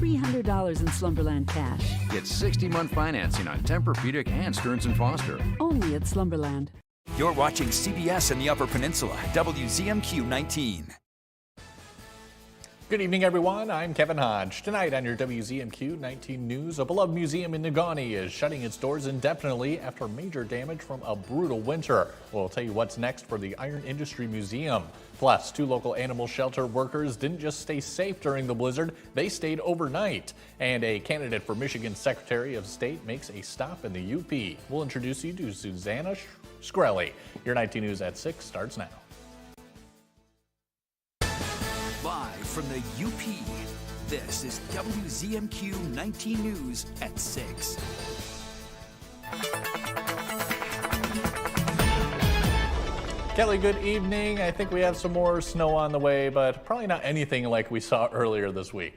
$300 in Slumberland cash. Get 60-month financing on Tempur-Pedic and Stearns & Foster. Only at Slumberland. You're watching CBS in the Upper Peninsula, WZMQ 19. Good evening, everyone. I'm Kevin Hodge. Tonight on your WZMQ 19 News, a beloved museum in Negaunee is shutting its doors indefinitely after major damage from a brutal winter. We'll tell you what's next for the Iron Industry Museum. Plus, 2 local animal shelter workers didn't just stay safe during the blizzard, they stayed overnight. And a candidate for Michigan Secretary of State makes a stop in the UP. We'll introduce you to Susanna Shkreli. Your 19 News at 6 starts now. Live from the UP, this is WZMQ 19 News at 6. Kelly, good evening. I think we have some more snow on the way, but probably not anything like we saw earlier this week.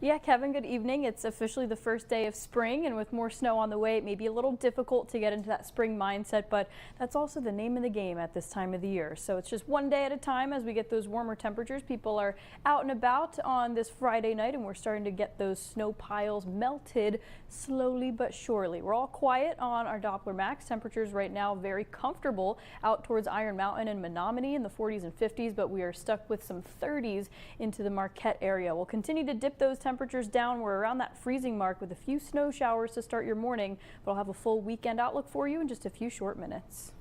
Yeah, Kevin, good evening. It's officially the first day of spring, and with more snow on the way, it may be a little difficult to get into that spring mindset, but that's also the name of the game at this time of the year. So it's just one day at a time as we get those warmer temperatures. People are out and about on this Friday night, and we're starting to get those snow piles melted slowly but surely. We're all quiet on our Doppler Max. Temperatures right now very comfortable out towards Iron Mountain and Menominee in the 40s and 50s, but we are stuck with some 30s into the Marquette area. We'll continue to dip those temperatures down. We're around that freezing mark with a few snow showers to start your morning, but I'll have a full weekend outlook for you in just a few short minutes.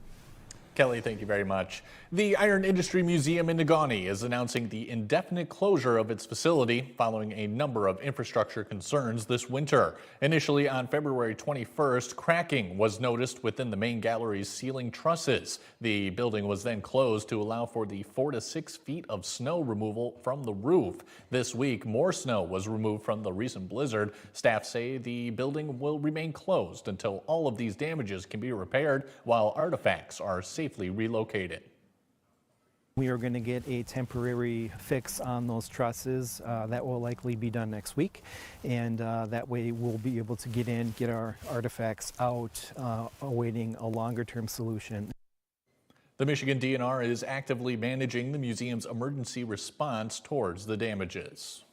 Kelly, thank you very much. The Iron Industry Museum in Negaunee is announcing the indefinite closure of its facility following a number of infrastructure concerns this winter. Initially on February 21st, cracking was noticed within the main gallery's ceiling trusses. The building was then closed to allow for the 4 to 6 feet of snow removal from the roof. This week, more snow was removed from the recent blizzard. Staff say the building will remain closed until all of these damages can be repaired while artifacts are safely relocated. We are going to get a temporary fix on those trusses. That will likely be done next week, and that way we'll be able to get in, get our artifacts out, awaiting a longer-term solution. The Michigan DNR is actively managing the museum's emergency response towards the damages.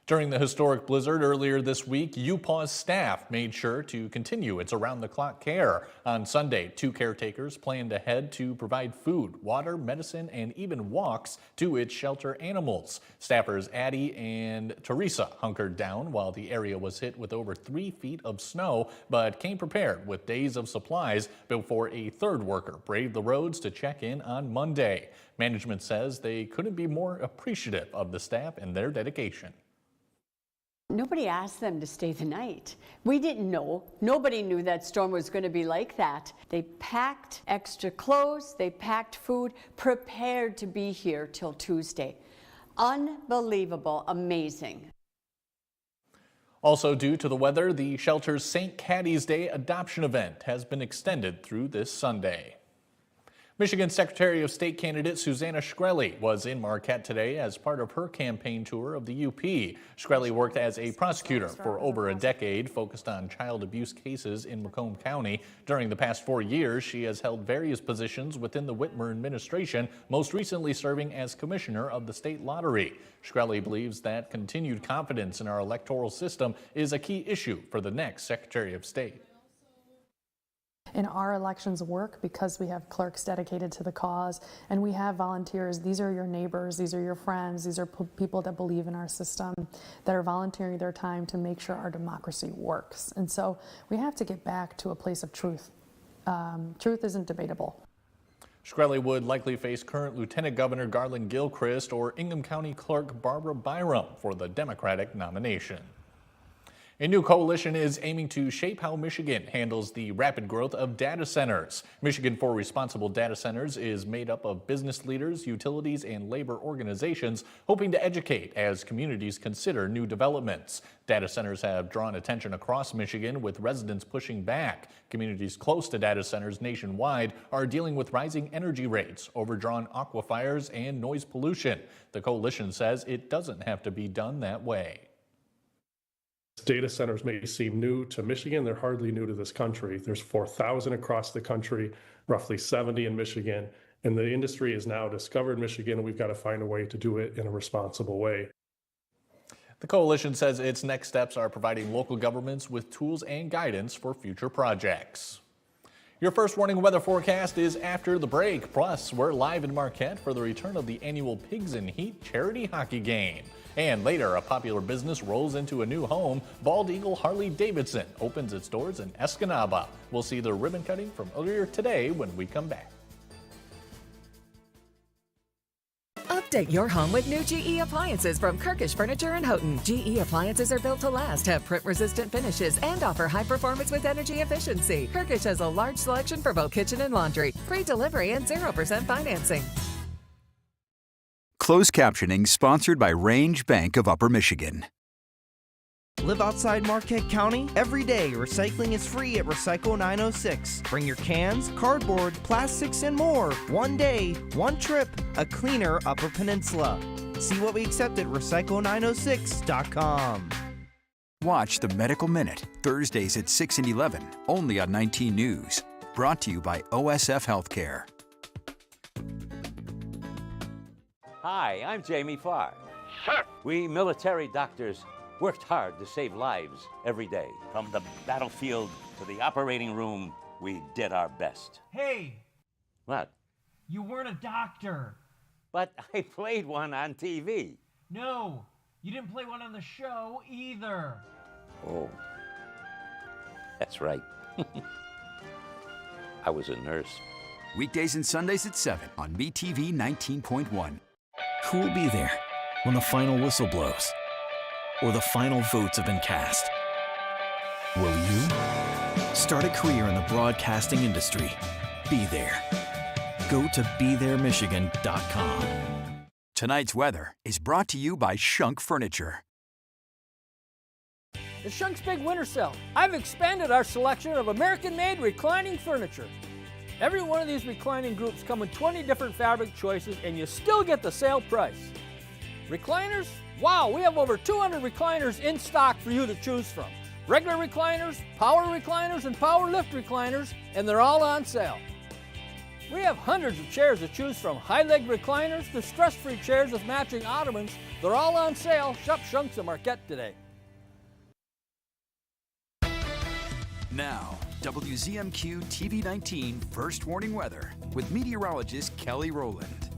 During the historic blizzard earlier this week, UPAW's staff made sure to continue its around-the-clock care. On Sunday, 2 caretakers planned ahead to provide food, water, medicine, and even walks to its shelter animals. Staffers Addie and Teresa hunkered down while the area was hit with over 3 feet of snow, but came prepared with days of supplies before a third worker braved the roads to check in on Monday. Management says they couldn't be more appreciative of the staff and their dedication. Nobody asked them to stay the night. We didn't know. Nobody knew that storm was going to be like that. They packed extra clothes, they packed food, prepared to be here till Tuesday. Unbelievable, amazing. Also due to the weather, the shelter's St. Caddy's Day adoption event has been extended through this Sunday. Michigan Secretary of State candidate Susanna Shkreli was in Marquette today as part of her campaign tour of the UP. Shkreli worked as a prosecutor for over a decade, focused on child abuse cases in Macomb County. During the past 4 years, she has held various positions within the Whitmer administration, most recently serving as commissioner of the state lottery. Shkreli believes that continued confidence in our electoral system is a key issue for the next Secretary of State. In our elections work because we have clerks dedicated to the cause and we have volunteers. These are your neighbors, these are your friends, these are people that believe in our system, that are volunteering their time to make sure our democracy works. And so we have to get back to a place of truth. Truth isn't debatable. Shkreli would likely face current Lieutenant Governor Garland Gilchrist or Ingham County Clerk Barbara Byram for the Democratic nomination. A new coalition is aiming to shape how Michigan handles the rapid growth of data centers. Michigan for Responsible Data Centers is made up of business leaders, utilities, and labor organizations hoping to educate as communities consider new developments. Data centers have drawn attention across Michigan, with residents pushing back. Communities close to data centers nationwide are dealing with rising energy rates, overdrawn aquifers, and noise pollution. The coalition says it doesn't have to be done that way. Data centers may seem new to Michigan. They're hardly new to this country. There's 4,000 across the country, roughly 70 in Michigan, and the industry has now discovered Michigan, and we've got to find a way to do it in a responsible way. The coalition says its next steps are providing local governments with tools and guidance for future projects. Your first warning weather forecast is after the break. Plus, we're live in Marquette for the return of the annual Pigs in Heat charity hockey game. And later, a popular business rolls into a new home. Bald Eagle Harley-Davidson opens its doors in Escanaba. We'll see the ribbon cutting from earlier today when we come back. Update your home with new GE appliances from Kirkish Furniture and Houghton. GE appliances are built to last, have print-resistant finishes, and offer high performance with energy efficiency. Kirkish has a large selection for both kitchen and laundry. Free delivery and 0% financing. Closed captioning sponsored by Range Bank of Upper Michigan. Live outside Marquette County? Every day, recycling is free at Recycle 906. Bring your cans, cardboard, plastics, and more. One day, one trip, a cleaner Upper Peninsula. See what we accept at recycle906.com. Watch the Medical Minute, Thursdays at 6 and 11, only on 19 News. Brought to you by OSF Healthcare. Hi, I'm Jamie Farr. Sir! We military doctors worked hard to save lives every day. From the battlefield to the operating room, we did our best. Hey! What? You weren't a doctor. But I played one on TV. No, you didn't play one on the show either. Oh, that's right. I was a nurse. Weekdays and Sundays at 7 on BTV 19.1. Who will be there when the final whistle blows or the final votes have been cast? Will you? Start a career in the broadcasting industry. Be there. Go to BeThereMichigan.com. Tonight's weather is brought to you by Shunk Furniture. It's Shunk's Big Winter Sale. I've expanded our selection of American-made reclining furniture. Every one of these reclining groups come with 20 different fabric choices, and you still get the sale price. Recliners? Wow, we have over 200 recliners in stock for you to choose from. Regular recliners, and power lift recliners, and they're all on sale. We have hundreds of chairs to choose from. High-leg recliners to stress-free chairs with matching ottomans. They're all on sale. Shop Shunks at Marquette today. Now, WZMQ TV 19 First Warning Weather with meteorologist Kelly Rowland.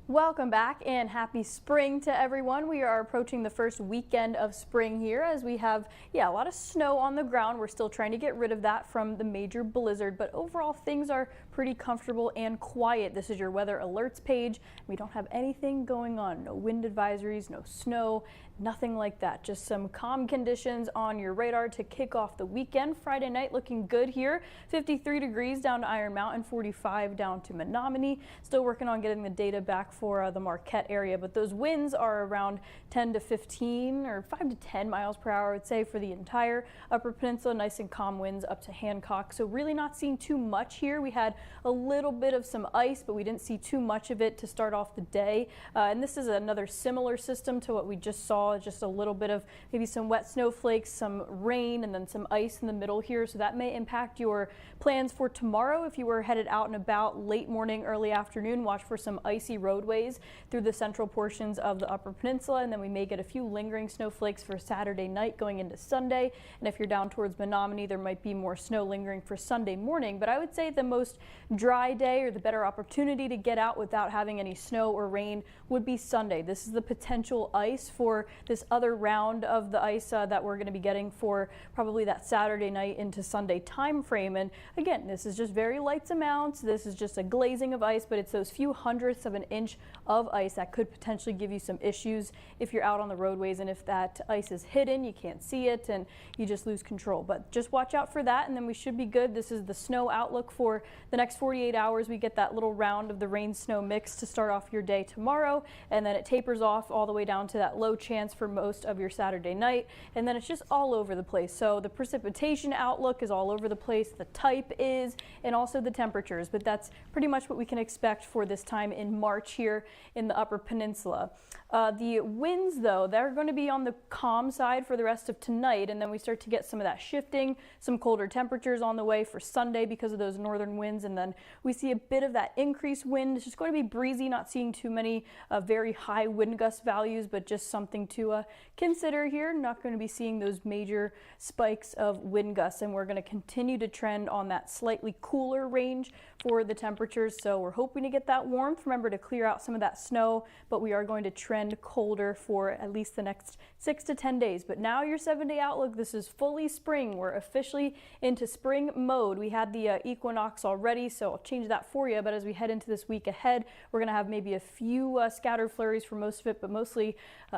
Welcome back and happy spring to everyone. We are approaching the first weekend of spring here as we have, a lot of snow on the ground. We're still trying to get rid of that from the major blizzard, but overall things are pretty comfortable and quiet. This is your weather alerts page. We don't have anything going on. No wind advisories, no snow, nothing like that. Just some calm conditions on your radar to kick off the weekend. Friday night looking good here. 53 degrees down to Iron Mountain, 45 down to Menominee. Still working on getting the data back for the Marquette area, but those winds are around 10 to 15 or 5 to 10 miles per hour, I would say, for the entire Upper Peninsula. Nice and calm winds up to Hancock. So really not seeing too much here. We had a little bit of some ice, but we didn't see too much of it to start off the day. And this is another similar system to what we just saw, just a little bit of maybe some wet snowflakes, some rain, and then some ice in the middle here. So that may impact your plans for tomorrow. If you were headed out and about late morning, early afternoon, watch for some icy roadways through the central portions of the Upper Peninsula, and then we may get a few lingering snowflakes for Saturday night going into Sunday. And if you're down towards Menominee, there might be more snow lingering for Sunday morning. But I would say the most dry day or the better opportunity to get out without having any snow or rain would be Sunday. This is the potential ice for this other round of the ice that we're going to be getting for probably that Saturday night into Sunday time frame. And again, this is just very light amounts. This is just a glazing of ice, but it's those few hundredths of an inch of ice that could potentially give you some issues if you're out on the roadways, and if that ice is hidden, you can't see it and you just lose control. But just watch out for that, and then we should be good. This is the snow outlook for the next 48 hours. We get that little round of the rain snow mix to start off your day tomorrow, and then it tapers off all the way down to that low chance for most of your Saturday night, and then it's just all over the place. So the precipitation outlook is all over the place, the type is, and also the temperatures, but that's pretty much what we can expect for this time in March here. here in the Upper Peninsula. The winds, though, they're going to be on the calm side for the rest of tonight, and then we start to get some of that shifting, some colder temperatures on the way for Sunday because of those northern winds, and then we see a bit of that increased wind. It's just going to be breezy, not seeing too many very high wind gust values, but just something to consider here. Not going to be seeing those major spikes of wind gusts, and we're going to continue to trend on that slightly cooler range for the temperatures, so we're hoping to get that warmth. Remember to clear out some of that snow, but we are going to trend colder for at least the next 6 to 10 days. But now your 7-day outlook, this is fully spring. We're officially into spring mode. We had the equinox already, so I'll change that for you. But as we head into this week ahead, we're going to have maybe a few scattered flurries for most of it, but mostly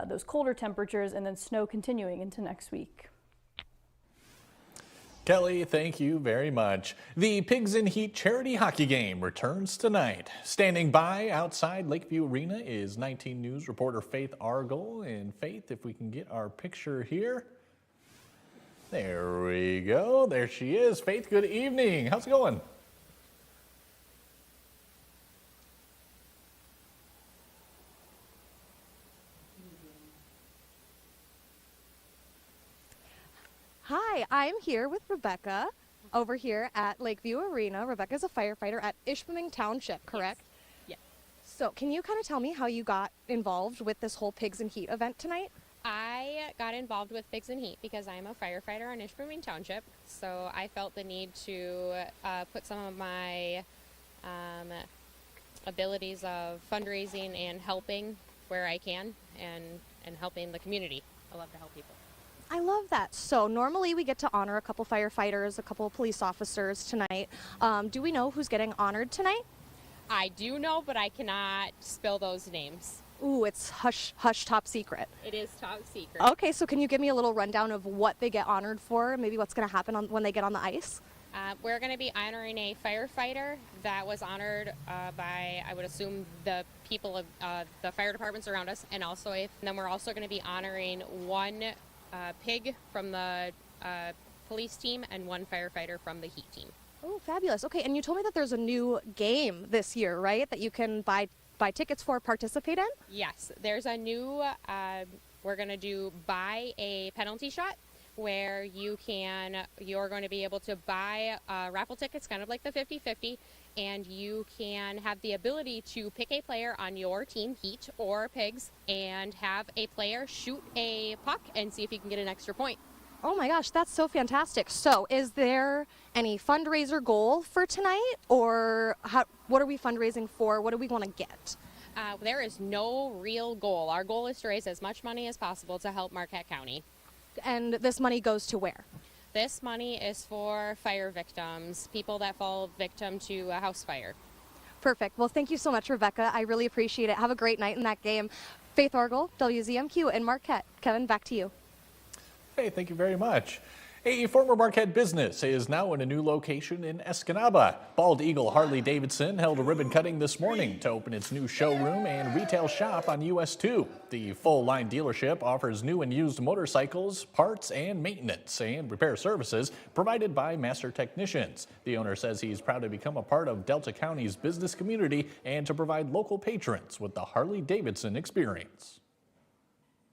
those colder temperatures and then snow continuing into next week. Kelly, thank you very much. The Pigs in Heat charity hockey game returns tonight. Standing by outside Lakeview Arena is 19 News reporter Faith Argel. And Faith, if we can get our picture here. There we go. There she is. Faith, good evening. How's it going? Hi, I'm here with Rebecca over here at Lakeview Arena. Rebecca's a firefighter at Ishpeming Township, correct? Yes. So can you kind of tell me how you got involved with this whole Pigs in Heat event tonight? I got involved with Pigs in Heat because I'm a firefighter on Ishpeming Township, so I felt the need to put some of my abilities of fundraising and helping where I can and helping the community. I love to help people. I love that. So normally we get to honor a couple firefighters, a couple police officers tonight. Do we know who's getting honored tonight? I do know, but I cannot spill those names. Ooh, it's hush, hush, top secret. It is top secret. Okay, so can you give me a little rundown of what they get honored for, maybe what's going to happen when they get on the ice? We're going to be honoring a firefighter that was honored by, I would assume, the people of the fire departments around us, and then we're also going to be honoring one pig from the police team and one firefighter from the heat team. Oh, fabulous. Okay, and you told me that there's a new game this year, right, that you can buy tickets for, participate in? Yes, there's a new, we're going to do buy a penalty shot, where you're going to be able to buy raffle tickets, kind of like the 50-50, and you can have the ability to pick a player on your team, Heat or Pigs, and have a player shoot a puck and see if you can get an extra point. Oh my gosh, that's so fantastic. So is there any fundraiser goal for tonight, or what are we fundraising for? What do we want to get? There is no real goal. Our goal is to raise as much money as possible to help Marquette County. And this money goes to where? This money is for fire victims, people that fall victim to a house fire. Perfect. Well, thank you so much, Rebecca. I really appreciate it. Have a great night in that game. Faith Argel, WZMQ, and Marquette. Kevin, back to you. Hey, thank you very much. A former Marquette business is now in a new location in Escanaba. Bald Eagle Harley-Davidson held a ribbon cutting this morning to open its new showroom and retail shop on US 2. The full-line dealership offers new and used motorcycles, parts and maintenance and repair services provided by master technicians. The owner says he's proud to become a part of Delta County's business community and to provide local patrons with the Harley-Davidson experience.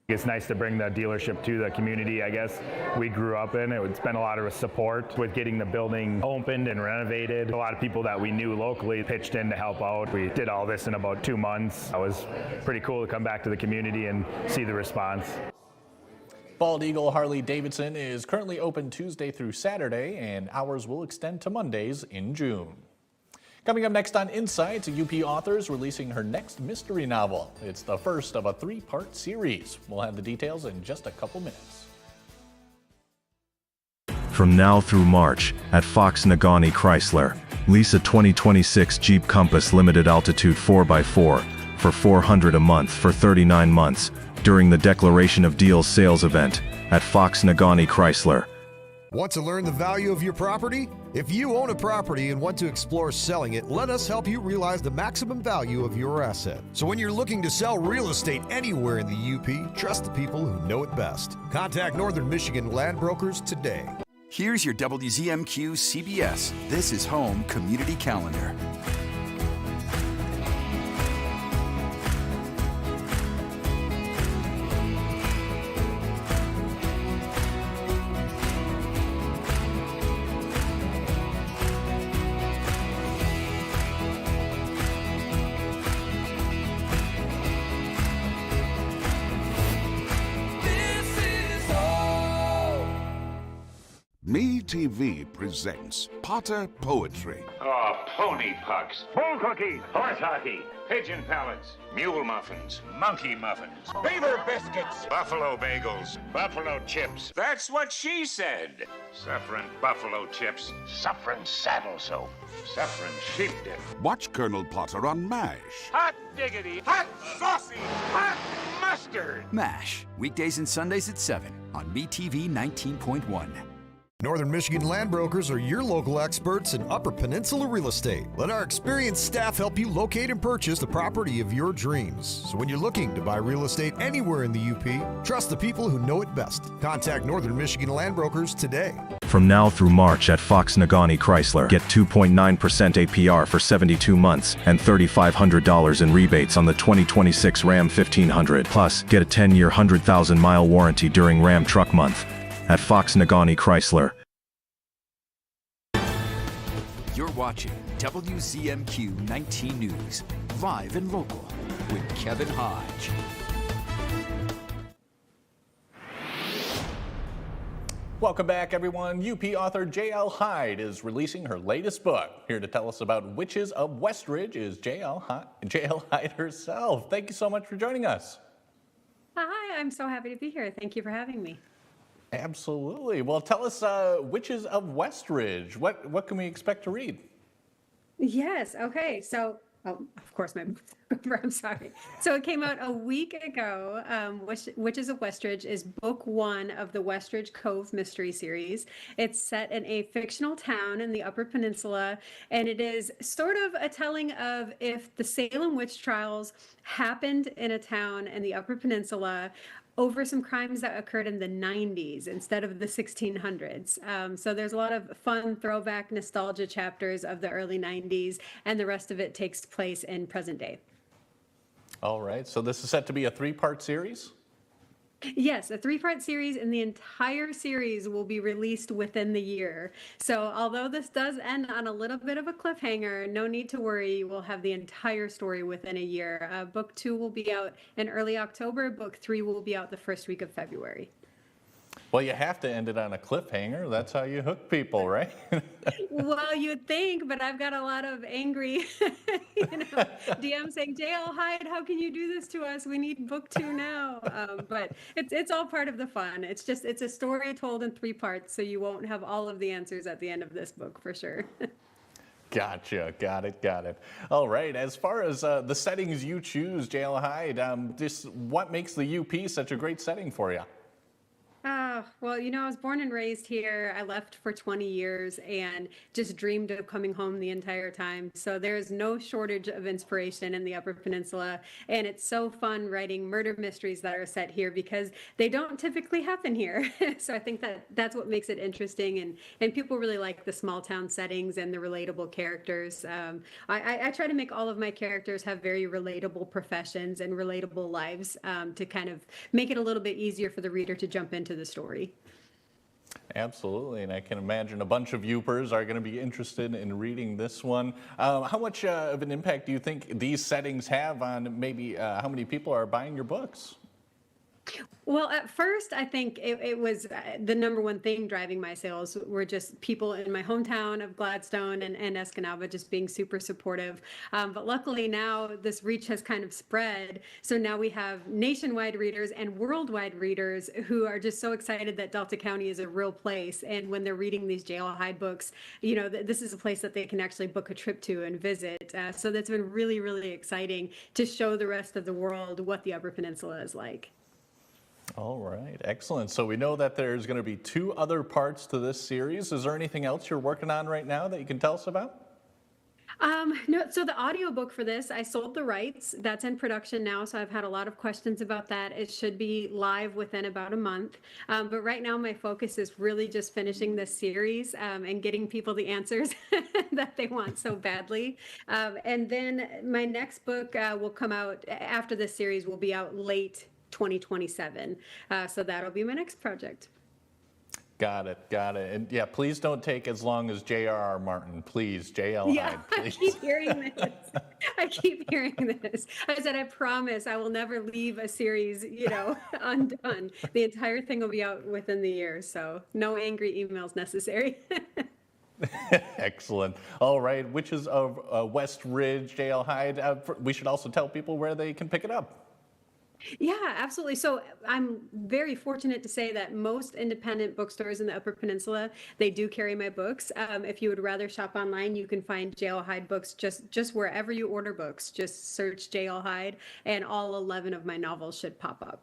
It's nice to bring the dealership to the community, I guess, we grew up in. It's been a lot of support with getting the building opened and renovated. A lot of people that we knew locally pitched in to help out. We did all this in about 2 months. It was pretty cool to come back to the community and see the response. Bald Eagle Harley-Davidson is currently open Tuesday through Saturday, and hours will extend to Mondays in June. Coming up next on Insights, a UP author is releasing her next mystery novel. It's the first of a 3-part series. We'll have the details in just a couple minutes. From now through March, at Fox Nagani Chrysler, lease a 2026 Jeep Compass limited altitude 4x4 for $400 a month for 39 months during the Declaration of Deals sales event at Fox Nagani Chrysler. Want to learn the value of your property? If you own a property and want to explore selling it, let us help you realize the maximum value of your asset. So when you're looking to sell real estate anywhere in the UP, trust the people who know it best. Contact Northern Michigan Land Brokers today. Here's your WZMQ CBS This is Home Community Calendar. MeTV presents Potter Poetry. Oh, pony pucks, bull cookies, horse hockey, pigeon pellets, mule muffins, monkey muffins, beaver biscuits, buffalo bagels, buffalo chips. That's what she said. Suffering buffalo chips, suffering saddle soap, suffering sheep dip. Watch Colonel Potter on MASH. Hot diggity, hot saucy, hot mustard. MASH, weekdays and Sundays at 7 on MeTV 19.1. Northern Michigan Land Brokers are your local experts in Upper Peninsula real estate. Let our experienced staff help you locate and purchase the property of your dreams. So when you're looking to buy real estate anywhere in the UP, trust the people who know it best. Contact Northern Michigan Land Brokers today. From now through March at Fox Nagani Chrysler, get 2.9% APR for 72 months and $3,500 in rebates on the 2026 Ram 1500. Plus, get a 10-year, 100,000-mile warranty during Ram Truck Month at Fox Nagani Chrysler. You're watching WZMQ 19 News, live and local, with Kevin Hodge. Welcome back, everyone. UP author J.L. Hyde is releasing her latest book. Here to tell us about Witches of Westridge is J.L. Hyde herself. Thank you so much for joining us. Hi, I'm so happy to be here. Thank you for having me. Absolutely. Well, tell us, Witches of Westridge. What can we expect to read? Yes. Okay. So, of course, I'm sorry. So it came out a week ago. Witches of Westridge is book 1 of the Westridge Cove mystery series. It's set in a fictional town in the Upper Peninsula, and it is sort of a telling of if the Salem witch trials happened in a town in the Upper Peninsula over some crimes that occurred in the 90s instead of the 1600s. So there's a lot of fun throwback nostalgia chapters of the early 90s, and the rest of it takes place in present day. All right, so this is set to be a 3-part series? Yes, a 3-part series, and the entire series will be released within the year. So although this does end on a little bit of a cliffhanger, no need to worry, we'll have the entire story within a year. Book 2 will be out in early October, book 3 will be out the first week of February. Well, you have to end it on a cliffhanger. That's how you hook people, right? Well, you'd think, but I've got a lot of angry DMs saying, JL Hyde, how can you do this to us? We need book 2 now. But it's all part of the fun. It's a story told in 3 parts, so you won't have all of the answers at the end of this book for sure. Gotcha. Got it. All right. As far as the settings you choose, JL Hyde, just what makes the UP such a great setting for you? Well, I was born and raised here. I left for 20 years and just dreamed of coming home the entire time. So there's no shortage of inspiration in the Upper Peninsula. And it's so fun writing murder mysteries that are set here because they don't typically happen here. So I think that's what makes it interesting. And people really like the small town settings and the relatable characters. I try to make all of my characters have very relatable professions and relatable lives to kind of make it a little bit easier for the reader to jump into the story. Absolutely, and I can imagine a bunch of Upers are going to be interested in reading this one. How much of an impact do you think these settings have on maybe how many people are buying your books? Well, at first, I think it was the number one thing driving my sales were just people in my hometown of Gladstone and Escanaba just being super supportive. But luckily now this reach has kind of spread. So now we have nationwide readers and worldwide readers who are just so excited that Delta County is a real place. And when they're reading these J.L. Hyde books, this is a place that they can actually book a trip to and visit. So that's been really, really exciting to show the rest of the world what the Upper Peninsula is like. All right, excellent. So we know that there's going to be 2 other parts to this series. Is there anything else you're working on right now that you can tell us about? No, so the audiobook for this, I sold the rights. That's in production now, so I've had a lot of questions about that. It should be live within about a month. But right now my focus is really just finishing this series and getting people the answers that they want so badly. And then my next book will come out after this series will be out late 2027. So that'll be my next project. Got it. And yeah, please don't take as long as J.R.R. Martin. Please, J.L. Hyde, please. I keep hearing this. I said, I promise I will never leave a series, undone. The entire thing will be out within the year. So no angry emails necessary. Excellent. All right, Witches of West Ridge, J.L. Hyde. We should also tell people where they can pick it up. Yeah, absolutely. So I'm very fortunate to say that most independent bookstores in the Upper Peninsula, they do carry my books. If you would rather shop online, you can find J.L. Hyde books just wherever you order books. Just search J.L. Hyde, and all 11 of my novels should pop up.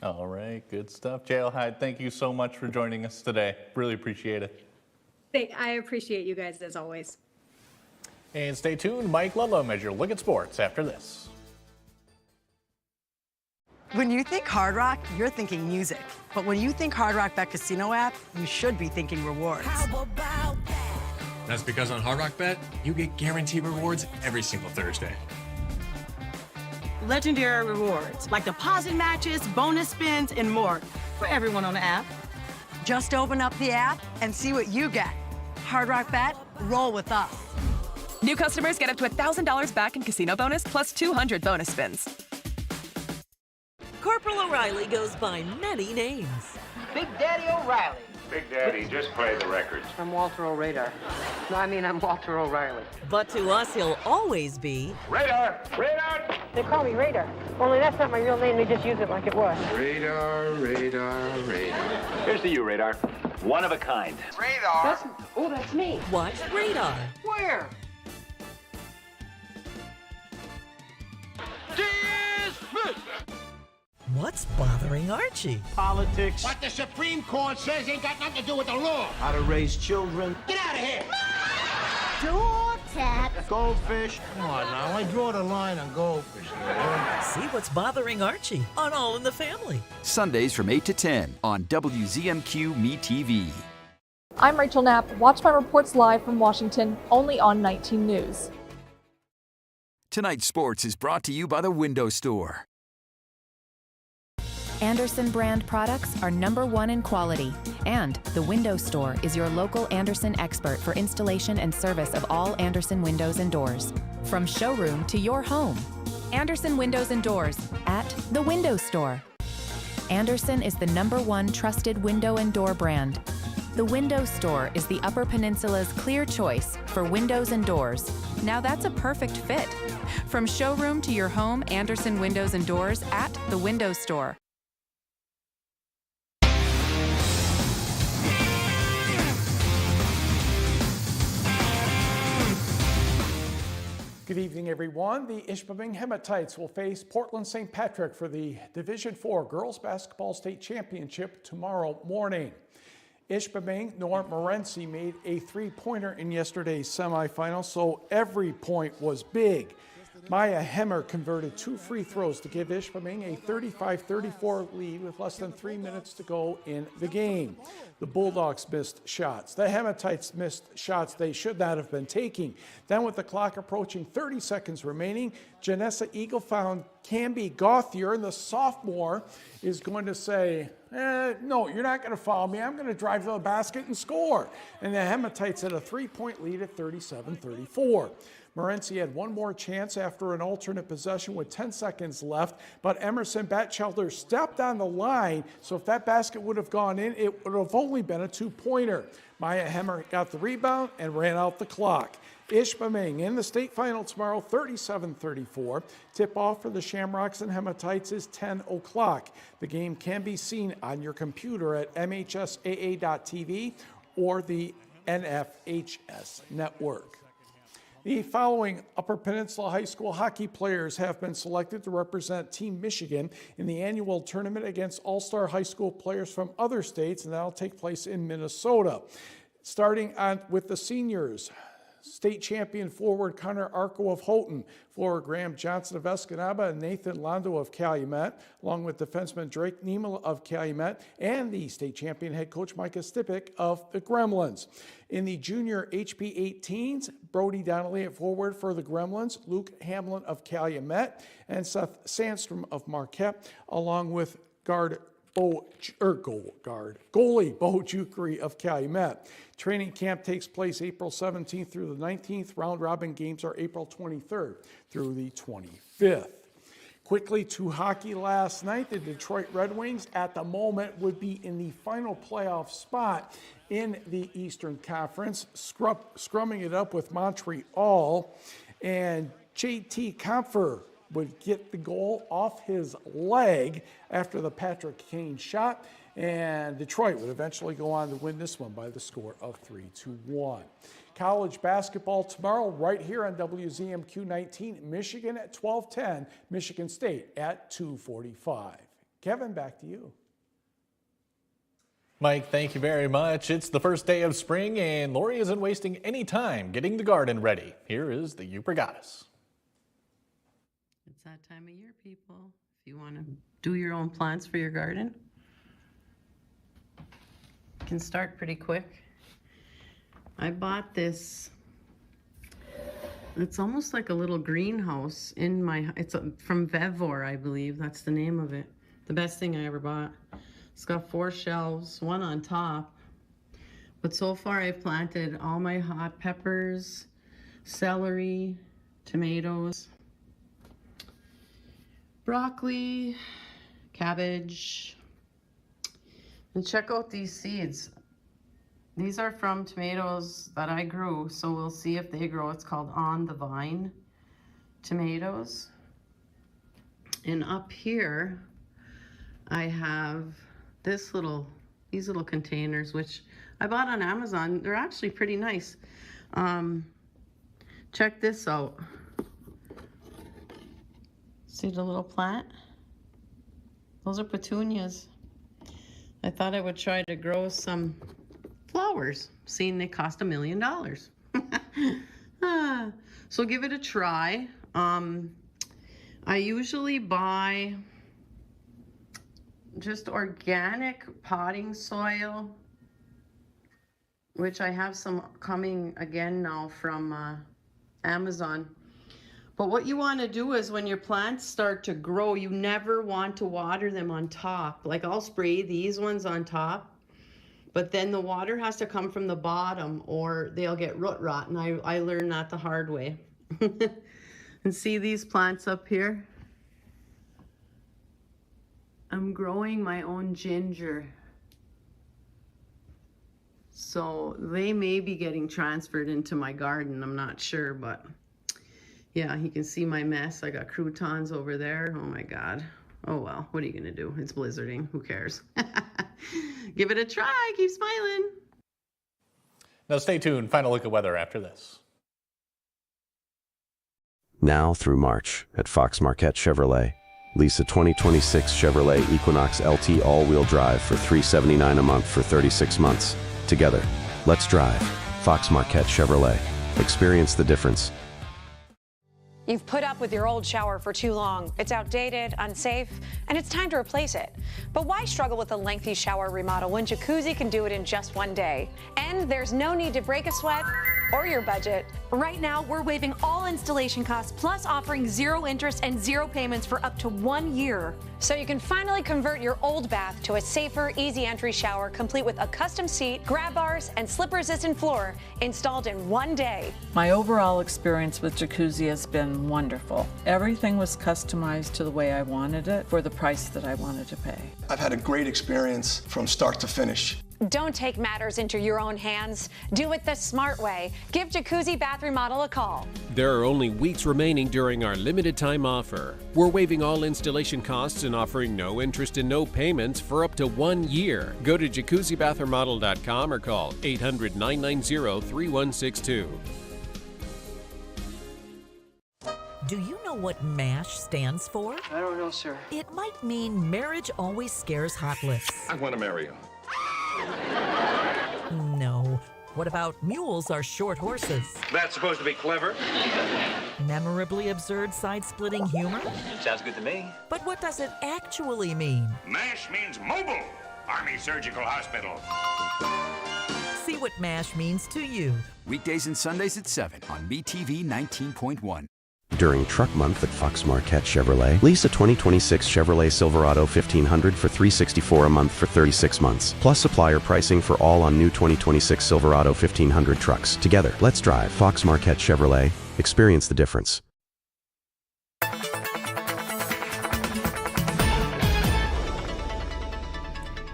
All right, good stuff. J.L. Hyde, thank you so much for joining us today. Really appreciate it. I appreciate you guys as always. And stay tuned. Mike Ludlow, Measure Look at Sports after this. When you think Hard Rock, you're thinking music. But when you think Hard Rock Bet Casino app, you should be thinking rewards. That's because on Hard Rock Bet, you get guaranteed rewards every single Thursday. Legendary rewards, like deposit matches, bonus spins, and more for everyone on the app. Just open up the app and see what you get. Hard Rock Bet, roll with us. New customers get up to $1,000 back in casino bonus plus 200 bonus spins. Corporal O'Reilly goes by many names. Big Daddy O'Reilly. Big Daddy, just play the records. I'm Walter O'Radar. No, I'm Walter O'Reilly. But to us, he'll always be Radar! Radar! They call me Radar. Only that's not my real name. They just use it like it was. Radar, radar, radar. Here's to you, Radar. One of a kind. Radar? That's me. What? Radar. Where? What's bothering Archie? Politics. What the Supreme Court says ain't got nothing to do with the law. How to raise children. Get out of here. Door tap. Goldfish. Come on now, I draw the line on goldfish. See what's bothering Archie on All in the Family. Sundays from 8 to 10 on WZMQ Me TV. I'm Rachel Knapp. Watch my reports live from Washington, only on 19 News. Tonight's sports is brought to you by the Window Store. Andersen brand products are #1 in quality, and the Window Store is your local Andersen expert for installation and service of all Andersen windows and doors. From showroom to your home. Andersen Windows and Doors at the Window Store. Andersen is the #1 trusted window and door brand. The Window Store is the Upper Peninsula's clear choice for windows and doors. Now that's a perfect fit. From showroom to your home, Andersen Windows and Doors at the Window Store. Good evening, everyone. The Ishpeming Hematites will face Portland St. Patrick for the Division IV Girls Basketball State Championship tomorrow morning. Ishpeming nor Morenci made a three-pointer in yesterday's semifinal, so every point was big. Maya Hemmer converted 2 free throws to give Ishpeming a 35-34 lead with less than 3 minutes to go in the game. The Bulldogs missed shots. The Hematites missed shots they should not have been taking. Then with the clock approaching 30 seconds remaining, Janessa Eagle found Camby Gauthier, and the sophomore is going to say, no, you're not going to foul me. I'm going to drive to the basket and score. And the Hematites had a 3-point lead at 37-34. Morenci had one more chance after an alternate possession with 10 seconds left, but Emerson Batchelder stepped on the line, so if that basket would have gone in, it would have only been a 2-pointer. Maya Hemmer got the rebound and ran out the clock. Ishpeming in the state final tomorrow, 37-34. Tip-off for the Shamrocks and Hematites is 10 o'clock. The game can be seen on your computer at mhsaa.tv or the NFHS network. The following Upper Peninsula High School hockey players have been selected to represent Team Michigan in the annual tournament against all-star high school players from other states, and that'll take place in Minnesota. Starting with the seniors, state champion forward Connor Arco of Houghton, forward Graham Johnson of Escanaba, and Nathan Londo of Calumet, along with defenseman Drake Niemela of Calumet, and the state champion head coach Micah Stipik of the Gremlins. In the junior HP 18s, Brody Donnelly at forward for the Gremlins, Luke Hamlin of Calumet, and Seth Sandstrom of Marquette, along with guard goalie Bo Jukri of Calumet. Training camp takes place April 17th through the 19th. Round robin games are April 23rd through the 25th. Quickly to hockey last night, the Detroit Red Wings at the moment would be in the final playoff spot in the Eastern Conference, scrumming it up with Montreal, and JT Compher would get the goal off his leg after the Patrick Kane shot, and Detroit would eventually go on to win this one by the score of 3-1. College basketball tomorrow right here on WZMQ 19, Michigan at 12:10, Michigan State at 2:45. Kevin, back to you. Mike, thank you very much. It's the first day of spring, and Lori isn't wasting any time getting the garden ready. Here is the Upper Goddess. It's that time of year, people. If you want to do your own plants for your garden, you can start pretty quick. I bought this, it's almost like a little greenhouse in it's from Vevor, I believe. That's the name of it. The best thing I ever bought. It's got 4 shelves, one on top. But so far I've planted all my hot peppers, celery, tomatoes, broccoli, cabbage. And check out these seeds. These are from tomatoes that I grew, so we'll see if they grow. It's called On the Vine tomatoes. And up here, I have these little containers, which I bought on Amazon. They're actually pretty nice. Check this out. See the little plant? Those are petunias. I thought I would try to grow some flowers, seeing they cost $1 million. So give it a try. I usually buy just organic potting soil, which I have some coming again now from Amazon. But what you want to do is when your plants start to grow, you never want to water them on top. Like I'll spray these ones on top, but then the water has to come from the bottom or they'll get root rot, and I learned that the hard way. And see these plants up here? I'm growing my own ginger. So they may be getting transferred into my garden, I'm not sure, but yeah, you can see my mess. I got croutons over there. Oh my God. Oh well, what are you gonna do? It's blizzarding, who cares? Give it a try, keep smiling. Now stay tuned, final look at weather after this. Now through March at Fox Marquette Chevrolet. Lease a 2026 Chevrolet Equinox LT all-wheel drive for $379 a month for 36 months. Together, let's drive. Fox Marquette Chevrolet. Experience the difference. You've put up with your old shower for too long. It's outdated, unsafe, and it's time to replace it. But why struggle with a lengthy shower remodel when Jacuzzi can do it in just one day? And there's no need to break a sweat or your budget. Right now, we're waiving all installation costs, plus offering 0 interest and 0 payments for up to 1 year. So you can finally convert your old bath to a safer, easy entry shower, complete with a custom seat, grab bars, and slip-resistant floor installed in 1 day. My overall experience with Jacuzzi has been wonderful. Everything was customized to the way I wanted it for the price that I wanted to pay. I've had a great experience from start to finish. Don't take matters into your own hands. Do it the smart way. Give Jacuzzi Bath Remodel a call. There are only weeks remaining during our limited time offer. We're waiving all installation costs and offering no interest and no payments for up to 1 year. Go to jacuzzibathremodel.com or call 800-990-3162. Do you know what MASH stands for? I don't know, sir. It might mean marriage always scares hot lips. I want to marry you. No. What about mules are short horses? That's supposed to be clever. Memorably absurd side-splitting humor? Sounds good to me. But what does it actually mean? MASH means mobile. Army Surgical Hospital. See what MASH means to you. Weekdays and Sundays at 7 on MeTV 19.1. During Truck Month at Fox Marquette Chevrolet, lease a 2026 Chevrolet Silverado 1500 for $364 a month for 36 months, plus supplier pricing for all on new 2026 Silverado 1500 trucks. Together, let's drive. Fox Marquette Chevrolet. Experience the difference.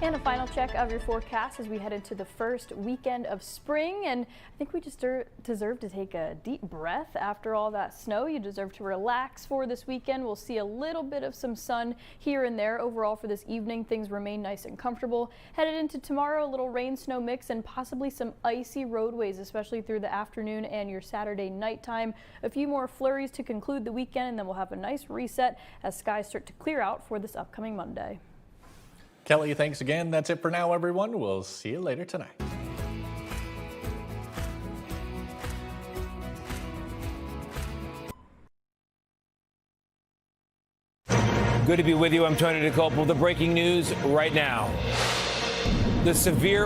And a final check of your forecast as we head into the first weekend of spring. And I think we just deserve to take a deep breath after all that snow. You deserve to relax for this weekend. We'll see a little bit of some sun here and there. Overall for this evening, things remain nice and comfortable. Headed into tomorrow, a little rain snow mix and possibly some icy roadways, especially through the afternoon and your Saturday nighttime. A few more flurries to conclude the weekend, and then we'll have a nice reset as skies start to clear out for this upcoming Monday. Kelly, thanks again. That's it for now, everyone. We'll see you later tonight. Good to be with you. I'm Tony DeCope with the breaking news right now. The severe